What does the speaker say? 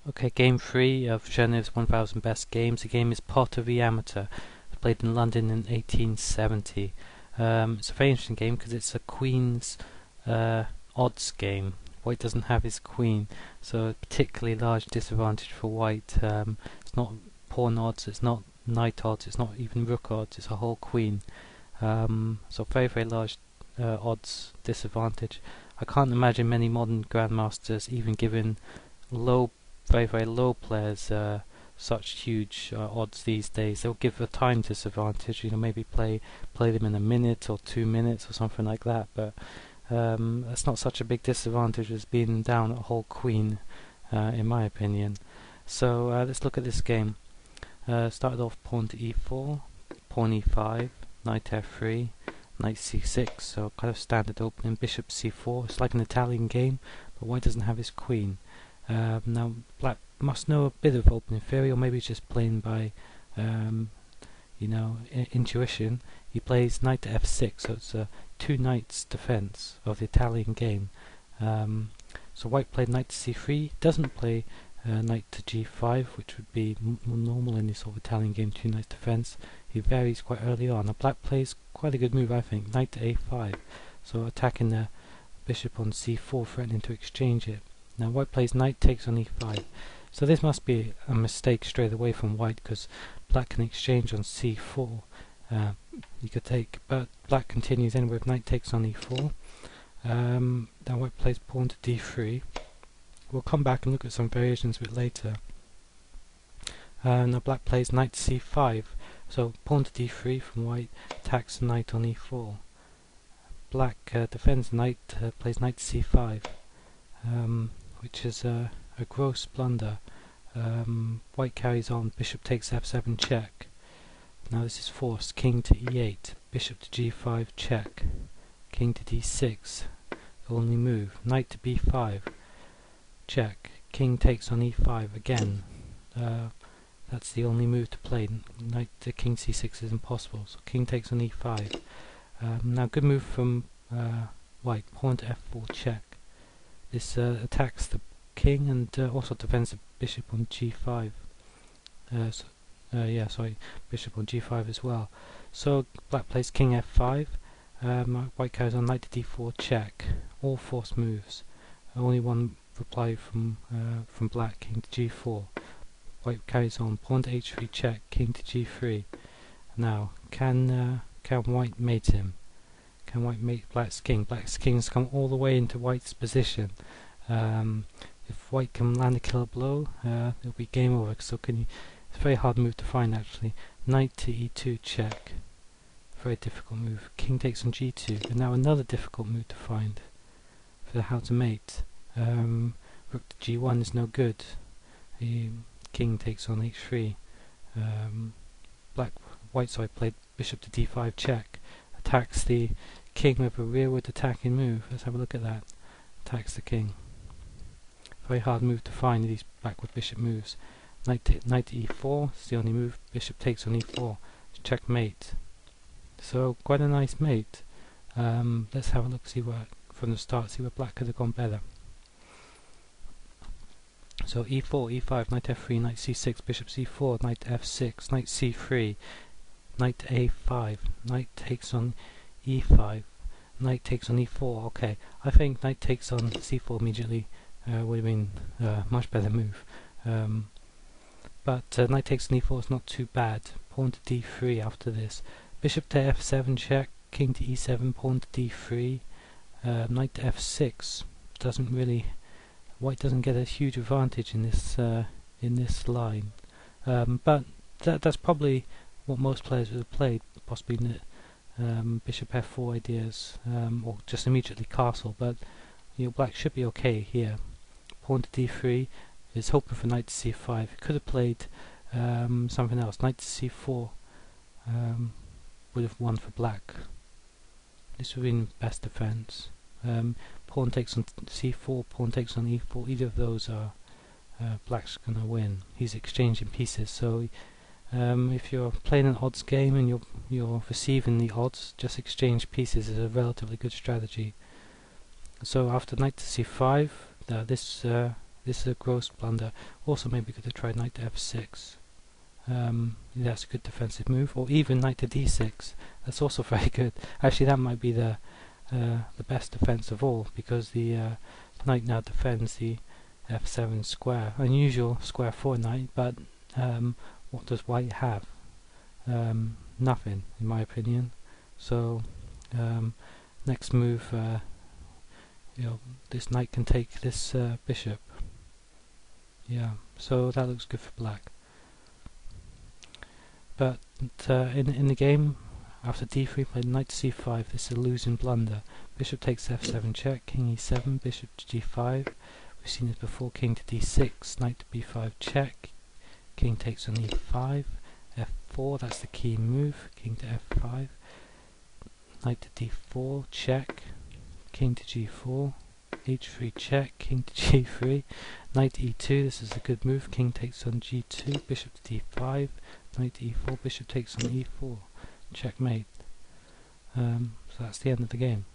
Okay, game 3 of Genev's 1000 Best Games. The game is Pot of the Amateur. It's played in London in 1870. It's a very interesting game because it's a queen's odds game. White doesn't have his queen, so a particularly large disadvantage for white. It's not pawn odds, it's not knight odds, it's not even rook odds, it's a whole queen. So very, very large odds disadvantage. I can't imagine many modern grandmasters even giving very, very low players such huge odds these days. They'll give a time disadvantage, maybe play them in a minute or 2 minutes or something like that, but that's not such a big disadvantage as being down a whole queen, in my opinion. So let's look at this game. Started off pawn to e4, pawn e5, knight f3, knight c6, so kind of standard opening, bishop c4. It's like an Italian game, but white doesn't have his queen. Now black must know a bit of opening theory, or maybe he's just playing by intuition. He plays knight to f6, so it's a 2 knights defense of the Italian game. So white played knight to c3, doesn't play knight to g5, which would be more normal in this sort of Italian game, 2 knights defense. He varies quite early on. Now black plays quite a good move, I think, knight to a5, so attacking the bishop on c4, threatening to exchange it. Now white plays knight takes on e5, so this must be a mistake straight away from white, because black can exchange on c4. You could take, but black continues in with knight takes on e4. Now white plays pawn to d3. We'll come back and look at some variations a bit later. Now black plays knight to c5, so pawn to d3 from white, attacks the knight on e4. Black defends knight, plays knight to c5, which is a gross blunder. White carries on, bishop takes f7 check. Now this is forced, king to e8, bishop to g5 check, king to d6, the only move, knight to b5 check, king takes on e5 again. That's the only move to play. Knight to king c6 is impossible, so king takes on e5. Now good move from white, pawn to f4 check. This attacks the king and also defends the bishop on g5. Bishop on g5 as well. So black plays king f5. White carries on knight to d4 check. All forced moves. Only one reply from black, king to g4. White carries on pawn to h3 check, king to g3. Now can white mate him? Can white mate black's king? Black's king's come all the way into white's position. If white can land a killer blow, it'll be game over. So it's a very hard move to find actually. Knight to e2 check. Very difficult move. King takes on g2, and now another difficult move to find for how to mate. Rook to g1 is no good. King takes on h3. White side played bishop to d5 check. Attacks the king with a rearward attacking move. Let's have a look at that. Attacks the king. Very hard move to find these backward bishop moves. Knight to e4 is the only move. Bishop takes on e4. Checkmate. So quite a nice mate. Let's have a look, from the start, see where black could have gone better. So e4, e5, knight f3, knight c6, bishop c4, knight f6, knight c3, knight a5, knight takes on e5, knight takes on e4. Okay, I think knight takes on c4 immediately would have been a much better move. But knight takes on e4 is not too bad. Pawn to d3 after this. Bishop to f7 check, king to e7, pawn to d3, knight to f6. Doesn't really, white doesn't get a huge advantage in this line. But that's probably what most players would have played, possibly bishop f4 ideas, or just immediately castle. But black should be okay here. Pawn to d3 is hoping for knight to c5. He could have played something else. Knight to c4 would have won for black. This would have been best defense. Pawn takes on c4, pawn takes on e4. Either of those are black's gonna win. He's exchanging pieces. So if you're playing an odds game and you're receiving the odds, just exchange pieces is a relatively good strategy. So after knight to c5, this This is a gross blunder. Also maybe could have tried knight to f6. That's a good defensive move, or even knight to d6. That's also very good. Actually, that might be the best defense of all, because the knight now defends the f7 square. Unusual square for knight, but what does white have? Nothing, in my opinion. So next move, this knight can take this bishop. Yeah, so that looks good for black. But in the game, after d3, played knight to c5. This is a losing blunder. Bishop takes f7 check, king e7, bishop to g5. We've seen this before. King to d6, knight to b5 check, king takes on e5, f4. That's the key move. King to f5, knight to d4 check, king to g4, h3 check, king to g3, knight to e2. This is a good move. King takes on g2, bishop to d5, knight to e4, bishop takes on e4, checkmate. So that's the end of the game.